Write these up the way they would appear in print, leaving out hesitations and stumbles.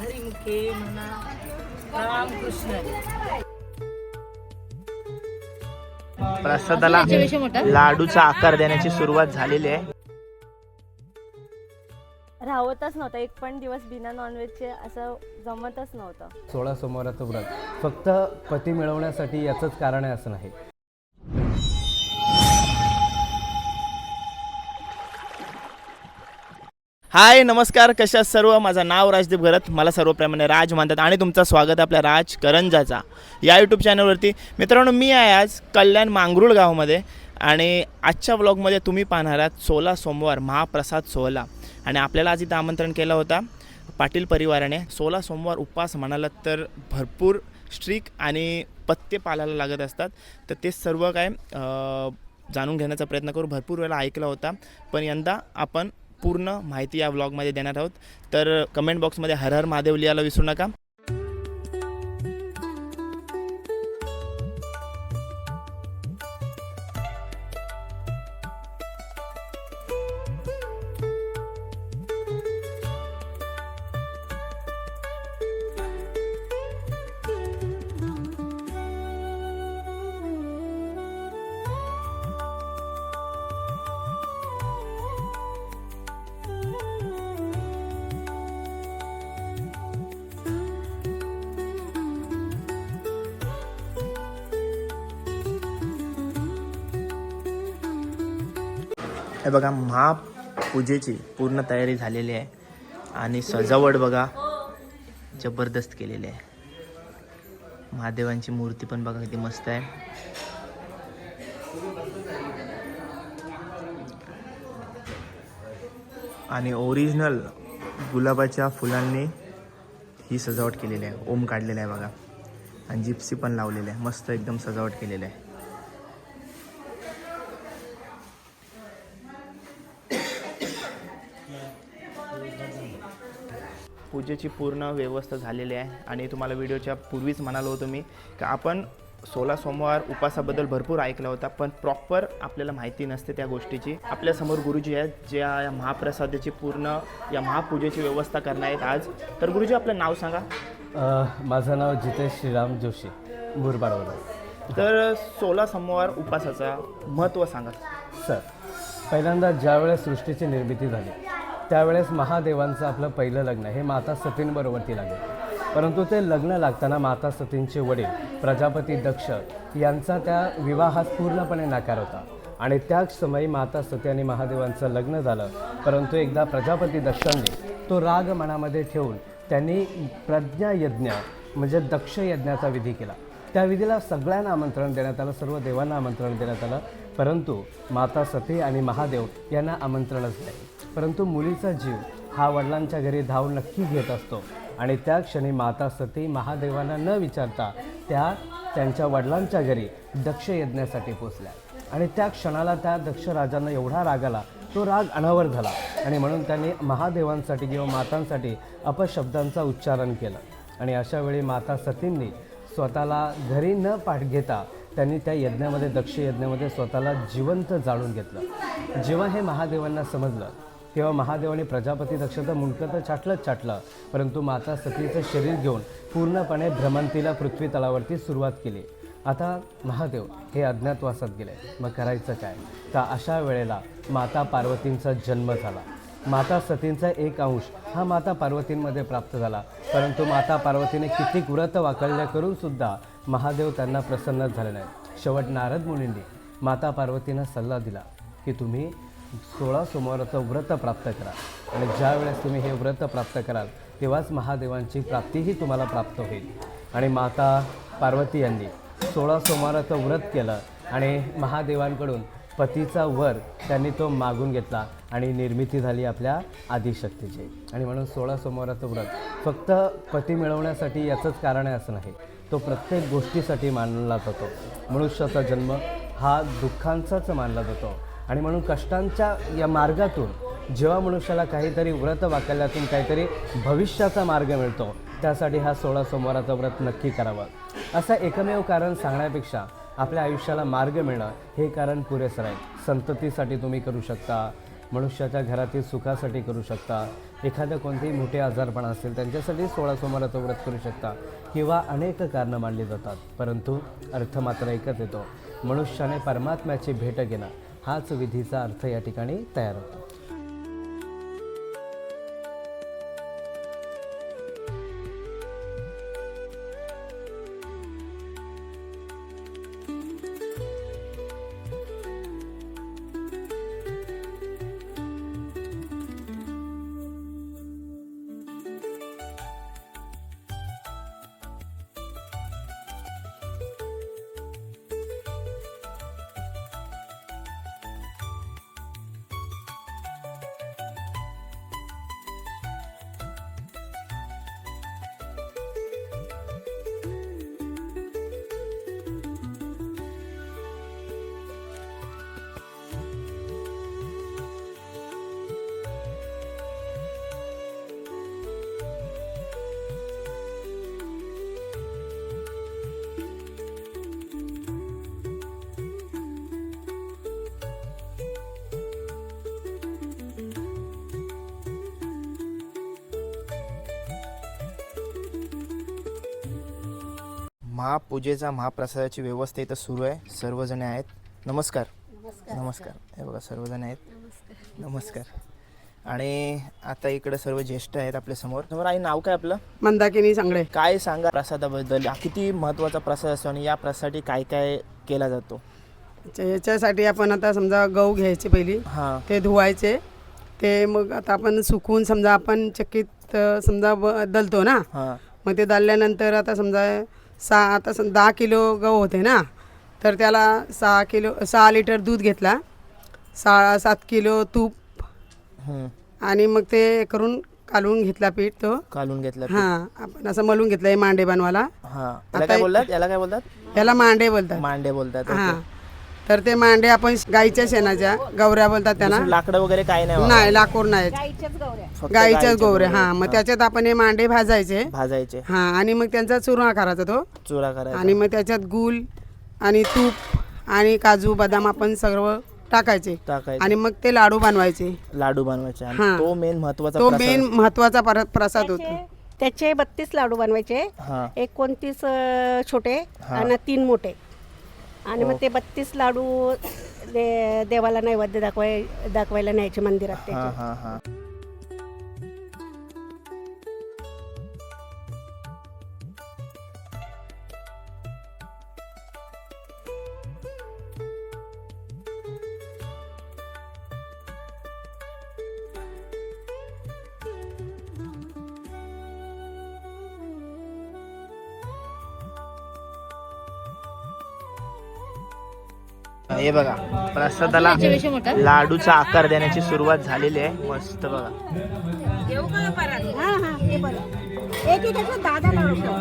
हरिमुखे म्हणा रामकृष्ण प्रसादाला लाडूचा आकार देण्याची सुरुवात झालेली आहे. राहतच नव्हतं एक पण दिवस बिना नॉनव्हेजचे असं जमतच नव्हतं. 16 सोमवाराचं व्रत फक्त पती मिळवण्यासाठी याचंच कारण आहे असं नाही. हाय नमस्कार, कशा सर्व. माझं नाव राजदीप घरत, मला सर्वप्रमाणे राज म्हणतात आणि तुमचं स्वागत आपल्या राज करंजाचा या यूट्यूब चॅनलवरती. मित्रांनो, मी आहे आज कल्याण मांगरूळ गावामध्ये आणि आजच्या व्लॉगमध्ये तुम्ही पाहणार आहात 16 सोमवार महाप्रसाद सोहळा. आणि आपल्याला आज इथं आमंत्रण केलं होता पाटील परिवाराने. 16 सोमवार उपवास म्हणाला तर भरपूर स्ट्रिक आणि पथ्य पाळायला लागत असतात, तर ते सर्व काय जाणून घेण्याचा प्रयत्न करू. भरपूर वेळा ऐकला होता, पण यंदा आपण पूर्ण माहिती या व्लॉगमध्ये देणार आहोत. तर कमेंट बॉक्समध्ये हर हर महादेव लिहायला विसरू नका. हे बघा, महापूजेची पूर्ण तयारी झालेली आहे आणि सजावट बघा जबरदस्त केलेली आहे. महादेवांची मूर्ती पण बघा किती मस्त आहे. आणि ओरिजिनल गुलाबाच्या फुलांनी ही सजावट केलेली आहे. ओम काढलेला आहे बघा आणि जिप्सी पण लावलेली आहे. मस्त एकदम सजावट केलेली आहे. पूजेची पूर्ण व्यवस्था झालेली आहे आणि तुम्हाला व्हिडिओच्या पूर्वीच म्हणालो होतो मी की आपण 16 सोमवार उपासाबद्दल भरपूर ऐकला होता, पण प्रॉपर आपल्याला माहिती नसते त्या गोष्टीची. आपल्यासमोर गुरुजी आहेत जे या महाप्रसादाची पूर्ण या महापूजेची व्यवस्था करणार आहेत आज. तर गुरुजी, आपलं नाव सांगा. माझं नाव जितेश श्रीराम जोशी, मुरबाडवरून. तर 16 सोमवार उपासाचा महत्त्व सांगा. सर, पहिल्यांदा ज्यावेळेस सृष्टीची निर्मिती झाली त्यावेळेस महादेवांचं आपलं पहिलं लग्न हे माता सतींबरोबरती लागले. परंतु ते लग्न लागताना माता सतींचे वडील प्रजापती दक्ष यांचा त्या विवाहात पूर्णपणे नकार होता आणि त्याच समयी माता सती आणि महादेवांचं लग्न झालं. परंतु एकदा प्रजापती दक्षांनी तो राग मनामध्ये ठेवून त्यांनी प्रज्ञायज्ञ म्हणजे दक्ष यज्ञाचा विधी केला. त्या विधीला सगळ्यांना आमंत्रण देण्यात आलं, सर्व देवांना आमंत्रण देण्यात आलं, परंतु माता सती आणि महादेव यांना आमंत्रणच नाही. परंतु मुलीचा जीव हा वडिलांच्या घरी धाव नक्की घेत असतो आणि त्या क्षणी माता सती महादेवांना न विचारता त्यांच्या वडिलांच्या घरी दक्ष यज्ञासाठी पोचल्या आणि त्या क्षणाला त्या दक्ष राजांना एवढा राग आला, तो राग अनावर झाला आणि म्हणून त्यांनी महादेवांसाठी किंवा मातांसाठी अपशब्दांचा उच्चारण केलं. आणि अशा वेळी माता सतींनी स्वतःला घरी न पाठ घेता त्यांनी त्या यज्ञामध्ये दक्ष यज्ञामध्ये स्वतःला जिवंत जाळून घेतलं. जेव्हा हे महादेवांना समजलं तेव्हा महादेवाने प्रजापती दक्षाचं मुंडकं तर छाटलं, परंतु माता सतीचं शरीर घेऊन पूर्णपणे भ्रमंतीला पृथ्वी तलावरती सुरुवात केली. आता महादेव हे अज्ञातवासात गेले, मग करायचं काय? तर अशा वेळेला माता पार्वतींचा जन्म झाला. माता सतींचा एक अंश हा माता पार्वतींमध्ये प्राप्त झाला, परंतु माता पार्वतीने कितीक व्रत वाकळल्या करूनसुद्धा महादेव त्यांना प्रसन्न झाले नाही. शेवट नारद मुनींनी माता पार्वतींना सल्ला दिला की तुम्ही 16 सोमवाराचं व्रत प्राप्त करा आणि ज्या वेळेस तुम्ही हे व्रत प्राप्त कराल तेव्हाच महादेवांची प्राप्तीही तुम्हाला प्राप्त होईल. आणि माता पार्वती यांनी 16 सोमवाराचं व्रत केलं आणि महादेवांकडून पतीचा वर त्यांनी तो मागून घेतला आणि निर्मिती झाली आपल्या आदिशक्तीची. आणि म्हणून 16 सोमवाराचं व्रत फक्त पती मिळवण्यासाठी याचंच कारण आहे असं नाही, तो प्रत्येक गोष्टीसाठी मानला जातो. मनुष्याचा जन्म हा दुःखांचाच मानला जातो आणि म्हणून कष्टांच्या या मार्गातून जेव्हा मनुष्याला काहीतरी व्रत वाकल्यातून काहीतरी भविष्याचा मार्ग मिळतो, त्यासाठी हा 16 सोमवाराचं व्रत नक्की करावं. असं एकमेव कारण सांगण्यापेक्षा आपल्या आयुष्याला मार्ग मिळणं हे कारण पुरेसं आहे. संततीसाठी तुम्ही करू शकता, मनुष्याच्या घरातील सुखासाठी करू शकता, एखादं कोणतेही मोठे आजारपण असेल त्यांच्यासाठी 16 सोमवाराचं व्रत करू शकता किंवा अनेक कारणं मांडली जातात. परंतु अर्थ मात्र एकच येतो, मनुष्याने परमात्म्याची भेट घेणं हाच विधीचा अर्थ या ठिकाणी तयार होतो. महापूजेचा महाप्रसादाची व्यवस्था इथं सुरू आहे. सर्वजण आहेत. नमस्कार. नमस्कार. हे बघा सर्वजण आहेत. नमस्कार. आणि आता इकडे सर्व ज्येष्ठ आहेत आपल्या समोर. समोर आई, नाव काय आपलं? मंदाकिनी सांगळे. काय सांगा प्रसादाबद्दल, किती महत्त्वाचा प्रसाद असतो आणि या प्रसादासाठी काय काय केला जातो? याच्यासाठी आपण आता समजा गहू घ्यायचे पहिली, हां ते धुवायचे, ते मग आता आपण सुकवून समजा आपण चक्कीत समजा दलतो ना, हां मग ते दलल्यानंतर आता समजा 10 किलो गहू होते ना, तर त्याला 6 लिटर दूध घेतला, 7 किलो तूप आणि मग ते करून कालवून घेतला पीठ, तो कालून घेतला. हां आपण असं मलून घेतलं मांडे बनवायला. हां याला काय बोलतात? याला काय बोलतात? याला मांडे बोलतात. मांडे बोलतात. हां तर ते मांडे आपण गाईच्या शेणाच्या गौऱ्या बोलतात त्यांना. लाकडं वगैरे काही नाही नाही, लाकूड नाही, फक्त गाईच्याच गौऱ्या. हां मग त्याच्यात आपण हे मांडे भाजायचे. भाजायचे. हां आणि मग त्यांचा चुरमा करायचा तो, चुरा करायचा. आणि मग त्याच्यात गूळ आणि तूप आणि काजू बदाम आपण सर्व टाकायचे आणि मग ते लाडू बनवायचे. लाडू बनवायचे. आणि हां. तो मेन महत्त्वाचा तो प्रसाद. मेन महत्वाचा प्रसाद होतो. त्याचे 32 लाडू बनवायचे, हां 29 छोटे आणि 3 मोठे, आणि मग ते 32 लाडू देवाला नैवेद्य दाखवायला न्यायचे मंदिरात हां त्याचे. हां हां. हे बघा प्रसादाला लाडूचा आकार देण्याची सुरुवात झालेली आहे. मस्त बघा. हां हां ते बरं. एक एक असं 10 लाडू ठेवा.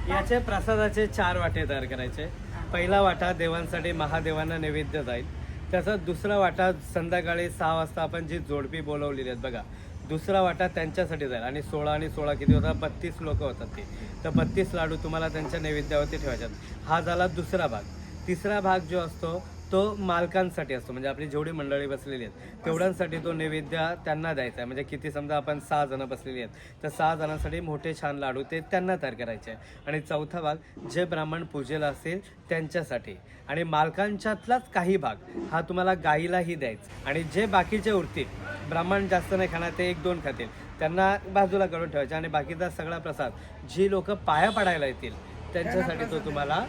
याचे प्रसादाचे 4 वाटे तयार करायचे. पहिला वाटा देवांसाठी महादेवांना नैवेद्य जाईल. त्याचा दुसरा वाटा संध्याकाळी 6 वाजता आपण जी जोडपी बोलवलेली आहेत बघा, दुसरा वाटा त्यांच्यासाठी जाईल. आणि 16 आणि 16 किती होतात? 32 लोक होतात ते. तर 32 लाडू तुम्हाला त्यांच्या नैवेद्यावरती ठेवायच्यात. हा झाला दुसरा भाग. तिसरा भाग जो असतो तो मालकांसाठी असतो, म्हणजे आपली जेवढी मंडळी बसलेली आहेत तेवढ्यांसाठी तो नैवेद्य त्यांना द्यायचा आहे. म्हणजे किती समजा आपण 6 जण बसलेली आहेत तर 6 जणांसाठी मोठे छान लाडू ते त्यांना तयार करायचे आहे. आणि चौथा भाग जे ब्राह्मण पूजेला असेल त्यांच्यासाठी, आणि मालकांच्यातलाच काही भाग हा तुम्हाला गाईलाही द्यायचा. आणि जे बाकीचे उरतील, ब्राह्मण जास्त नाही खाणार, ते 1-2 खातील, त्यांना बाजूला करून ठेवायचे. आणि बाकीचा सगळा प्रसाद जी लोक पाया पडायला येतील त्यांच्यासाठी तो तुम्हाला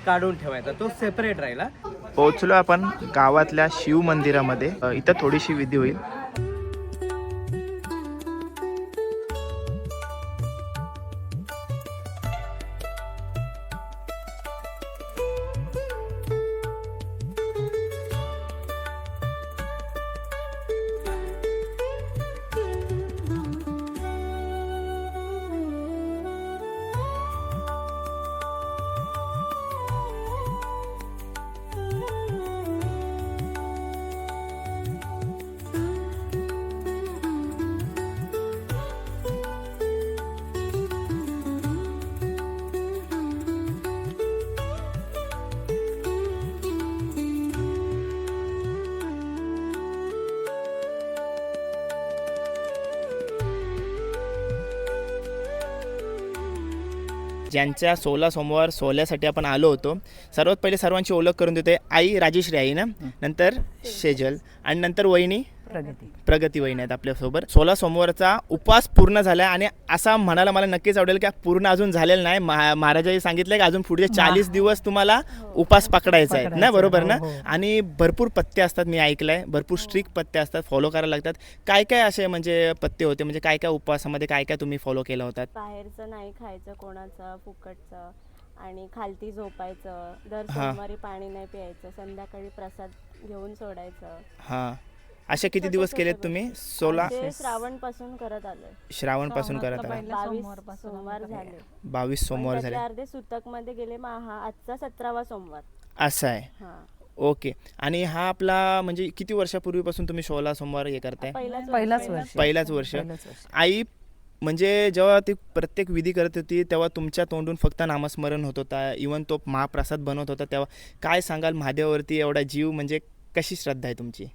काढून ठेवायचा, तो सेपरेट राहिला. पोहोचलो आपण गावातल्या शिव मंदिरामध्ये. इथं थोडीशी विधी होईल. ज्यांच्या 16 सोमवार सोहळ्यासाठी आपण आलो होतो. सर्वात पहिले सर्वांची ओळख करून देतोय. आई राजेश्री आई ना, नंतर शेजल आणि नंतर वहिनी प्रगती वहिनी आहेत आपल्यासोबत. 16 सोमवारचा उपवास पूर्ण झाला आणि असा म्हणायला मला नक्कीच आवडेल की पूर्ण अजून झालेला नाही. महाराजांनी सांगितलं की अजून पुढचे 40 दिवस तुम्हाला उपवास पकडायचा आहे ना, बरोबर ना. आणि भरपूर पत्ते असतात, मी ऐकलंय भरपूर स्ट्रिक्ट पत्ते असतात, फॉलो करायला लागतात. काय काय असे म्हणजे पत्ते होते, म्हणजे काय काय उपवासामध्ये काय काय तुम्ही फॉलो केलं होतात? बाहेरचं नाही खायचं कोणाचं फुकटचं, आणि खालती झोपायचं, दर सोमवारी पाणी नाही प्यायचं, संध्याकाळी प्रसाद घेऊन सोडायचं. हां, असे किती दिवस केलेत तुम्ही? 16 श्रावण पासून करत आलोय. श्रावण पासून करत आले. 22 सोमवार झाले. 22 सोमवार झाले. अर्धे सुतक मध्ये गेले. हा आजचा 17वा सोमवार. असं आहे. हा, ओके. आणि हा आपला म्हणजे किती वर्षापूर्वीपासून तुम्ही 16 सोमवार हे करताय? पहिलाच वर्ष. आई म्हणजे जेव्हा ती प्रत्येक विधी करत होती तेव्हा तुमच्या तोंडून फक्त नामस्मरण होत होता, इवन तो महाप्रसाद बनवत होता, तेव्हा काय सांगाल महादेवावरती एवढा जीव, म्हणजे कशी श्रद्धा आहे तुमची?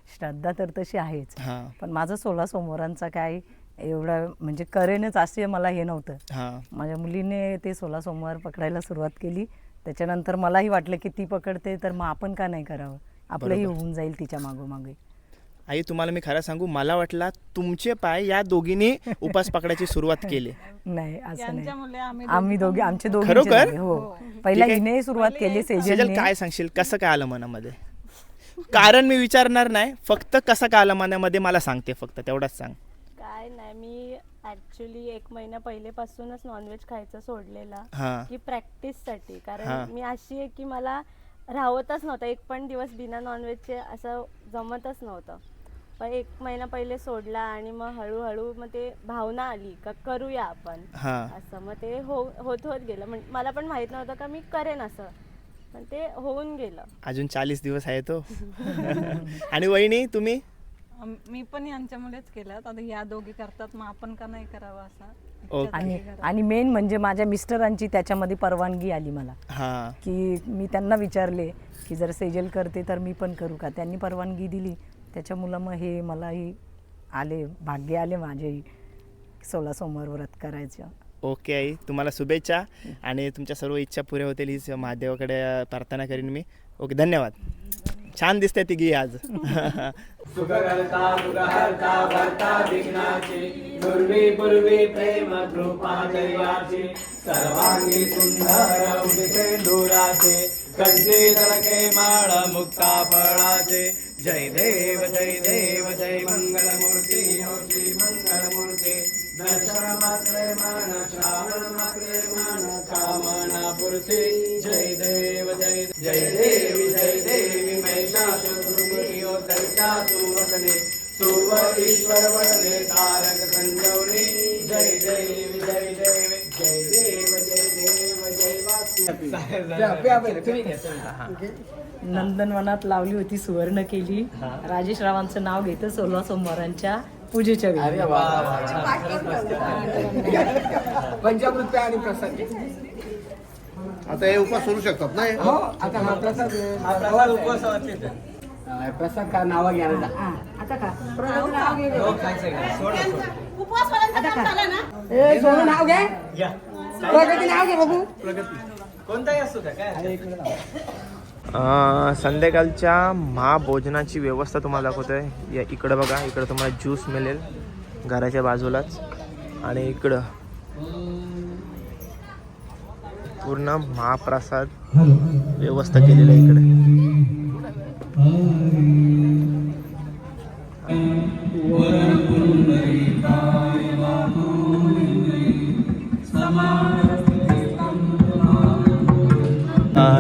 श्रद्धा तर तशी आहेच, हां पण माझं 16 सोमवारांचा काय एवढा म्हणजे करेनच असे मला हे नव्हतं. हां, माझ्या मुलीने ते 16 सोमवार पकडायला सुरुवात केली, त्याच्यानंतर मलाही वाटलं की ती पकडते तर मग आपण का नाही करावं, आपलंही होऊन जाईल तिच्या मागोमागे. आई तुम्हाला मी खरं सांगू, मला वाटला तुमचे पाय या दोघींनी उपास पकडायची सुरुवात केली. नाही असं नाही, आम्ही दोघे आमचे दोघे खरोखर? हो, पहिला हिने सुरुवात केली. सेजल सेजल काय सांगशील, कसं काय आलं मनामध्ये? कारण मी विचारणार नाही, फक्त कसं काय आलं मनामध्ये मला सांगते, फक्त तेवढंच सांग. काय नाही, मी ऍक्च्युली 1 महिना पहिलेपासूनच नॉनव्हेज खायचं सोडलेला हां की प्रॅक्टिससाठी. हा. कारण मी अशी आहे की मला राहतच नव्हतं एक पण दिवस बिना नॉनव्हेजचे, असं जमतच नव्हतं. पण 1 महिना पहिले सोडला आणि मग हळूहळू मग ते भावना आली का करूया आपण हां असं. मग ते होत गेलं. मला पण माहित नव्हतं का मी करेन असं, पण ते होऊन गेलं. अजून 40 दिवस आहे तो. आणि वहिनी तुम्ही? मी पण यांच्यामुळेच केलं. आता या दोघी करतात मग आपण का नाही करावं असं. ओके. आणि मेन म्हणजे माझ्या मिस्टरांची त्याच्यामध्ये परवानगी आली मला, हां की मी त्यांना विचारले की जर सेजल करते तर मी पण करू का, त्यांनी परवानगी दिली. त्याच्यामुळं मग हे मलाही आले, भाग्य आले माझेही 16 सोमवार व्रत करायचं. ओके आई, तुम्हाला शुभेच्छा आणि तुमच्या सर्व इच्छा पुऱ्या होतील हीच महादेवाकडे प्रार्थना करीन मी. ओके, धन्यवाद. छान दिसते तिघी आज. सुखकर्ता सुखहर्ता भर्ता विघ्नाची, पूर्वी पूर्वी प्रेम कृपा जयाची, सर्वांगी सुंदर उदिते दूराचे, कंठी धडके माळ मुक्ता फळाचे. जय देव जय देव जय मंगलमूर्ती ओ श्री मंगलमूर्ती. दर्शन मात्रे मन श्रावण मात्रे मन कामना पूर्ती. जय देव जय जय देवी जय देवी महिषासुरमर्दिनी ओ दैत्या सुवसने, सुव ईश्वर वरदे तारक संजीवनी. जय देवी जय देवी जय देव जय देव जय वासी. नंदनवनात लावली होती, सुवर्ण केली. राजेश रावांचं नाव घेतं 16 सोमवारांच्या पूजेच्या वेळी. पंचामृत आणि प्रसाद. आता हे उपवास सोडू शकतात ना? हो, आता हा प्रसाद प्रसाद का नाव घ्या ना. आता का नाव घे, सोडून नाव घे, प्रगती नाव घे बाबू. कोणताही असतो का काय? संध्याकाळच्या महाभोजनाची व्यवस्था तुम्हाला दाखवतोय. या इकडं बघा, इकडं तुम्हाला ज्यूस मिळेल घराच्या बाजूलाच, आणि इकडं पूर्ण महाप्रसाद व्यवस्था केलेला आहे इकडे.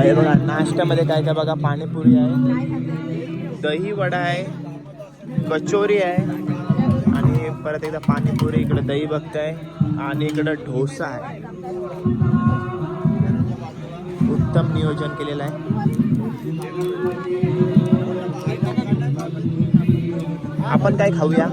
हे बघा, नाश्त्यामध्ये काय काय बघा, पाणीपुरी आहे, दही वडा आहे, कचोरी आहे, आणि परत एकदा पाणीपुरी, इकडे दही बघताय, आणि इकडं डोसा आहे. उत्तम नियोजन केलेलं आहे. आपण काय खाऊया?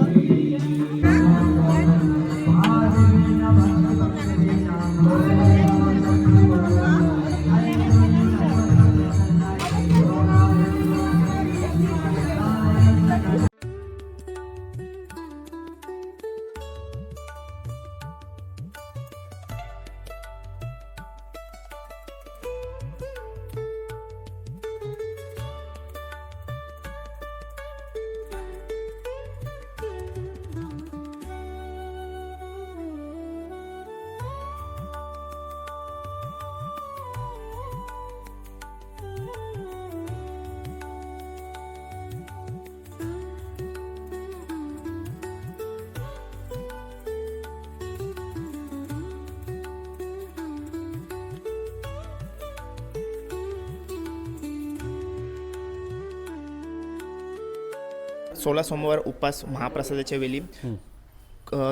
16 सोमवार उपास महाप्रसादाच्या वेळी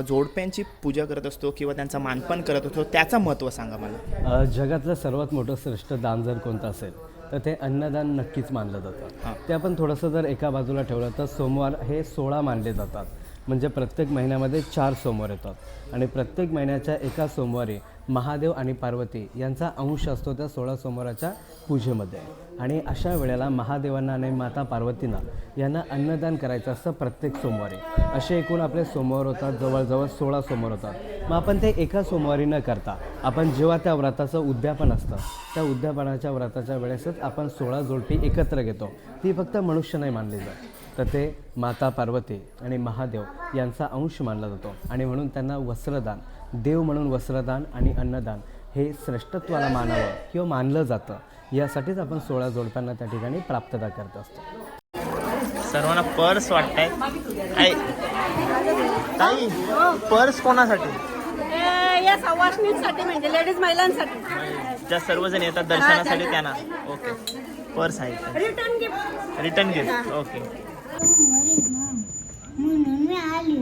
जोडप्यांची पूजा करत असतो किंवा त्यांचा मानपान करत असतो, त्याचं महत्त्व सांगा मला. जगातलं सर्वात मोठं श्रेष्ठ दान जर कोणतं असेल तर ते अन्नदान नक्कीच मानलं जातं. ते आपण थोडंसं जर एका बाजूला ठेवलं तर सोमवार हे 16 मानले जातात. म्हणजे प्रत्येक महिन्यामध्ये 4 सोमवार येतात आणि प्रत्येक महिन्याच्या एका सोमवारी महादेव आणि पार्वती यांचा अंश असतो त्या 16 सोमवाराच्या पूजेमध्ये. आणि अशा वेळेला महादेवांना आणि माता पार्वतींना यांना अन्नदान करायचं असतं प्रत्येक सोमवारी. असे एकूण आपले सोमवार होतात, जवळजवळ 16 सोमवार होतात. मग आपण ते एका सोमवारी न करता आपण जेव्हा त्या व्रताचं उद्यापन असतं त्या उद्यापनाच्या व्रताच्या वेळेसच आपण 16 जोडपी एकत्र घेतो. ती फक्त मनुष्य नाही मानली जात, तर ते माता पार्वती आणि महादेव यांचा अंश मानला जातो. आणि म्हणून त्यांना वस्त्रदान, देव म्हणून वस्त्रदान आणि अन्नदान हे श्रेष्ठत्वाला मानावं किंवा मानलं जातं. यासाठीच आपण 16 जोडप्यांना त्या ठिकाणी प्राप्तता करत असतो. सर्वांना पर्स वाटतंय. ताई, पर्स कोणासाठी? या सवासणींसाठी म्हणजे लेडीज महिलांसाठी ज्या सर्वजण येतात दर्शनासाठी त्यांना. ओके, पर्स आहे. Return gift. ओके. म्हणून मी आली,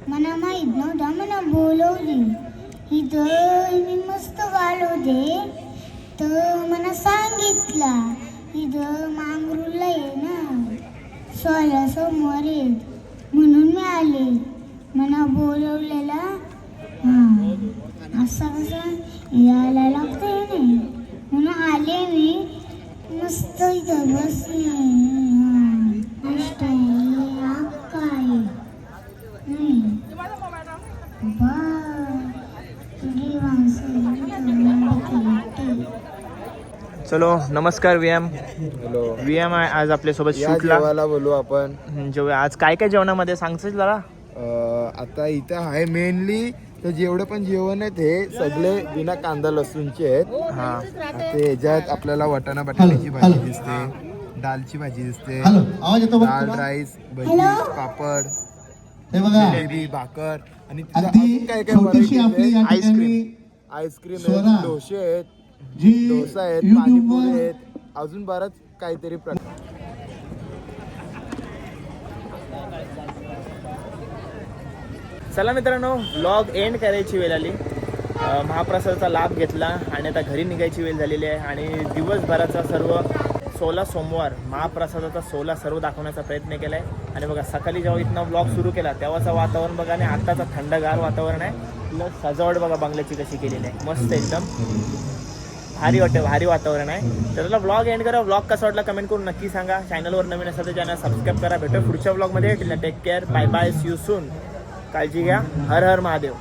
मला माहीत नव्हता, मला बोलवली. इथं मी मस्त गालो दे तर मला सांगितला इथं मांगरूला आहे ना 16 सोमवार आहेत, म्हणून मी आले. मला बोलवलेला. हां, असं कसं यायला लागतंय नाही, म्हणून आले मी. मस्त इथं बसले. काय नाही बा तुझी चलो, नमस्कार व्यायाम. हॅलो, व्यायाम आहे आज आपल्यासोबत शूटला. जेवायला बोलू आपण. जेव्हा आज काय काय जेवणामध्ये सांगतेस जरा. आता इथं आहे मेनली तर जेवढं पण जेवण आहे ते सगळे बिना कांदा लसूणचे आहेत. हां, ते ह्याच्यात आपल्याला वाटाणा बटाट्याची भाजी दिसते, दालची भाजी दिसते, दाल राईस, भजी, पापड, जिलेबी, भाकर आणि काय काय variety आहेत. आईस्क्रीम आहेत, डोसे आहेत, डोसा आहेत, पाणीपुरी आहेत, अजून बराच काहीतरी प्रकार. चला मित्रांनो, व्लॉग एंड करायची वेळ आली. महाप्रसादाचा लाभ घेतला आणि आता घरी निघायची वेळ झालेली आहे. आणि दिवसभराचा सर्व 16 सोमवार महाप्रसादाचा 16 सर्व दाखवण्याचा प्रयत्न केला आहे. आणि बघा, सकाळी जेव्हा इथनं व्लॉग सुरू केला तेव्हाचं वातावरण बघा आणि आत्ताचं थंडगार वातावरण आहे. प्लस सजावट बघा बंगल्याची कशी केलेली आहे, मस्त एकदम भारी वाटतं, भारी वातावरण आहे. तर त्याला व्लॉग एंड करा. व्लॉग कसा वाटला कमेंट करून नक्की सांगा. चॅनलवर नवीन असेल तर चॅनल सबस्क्राईब करा. भेटू पुढच्या व्लॉगमध्ये. Take care, bye bye, see you soon. काळजी घ्या. हर हर महादेव.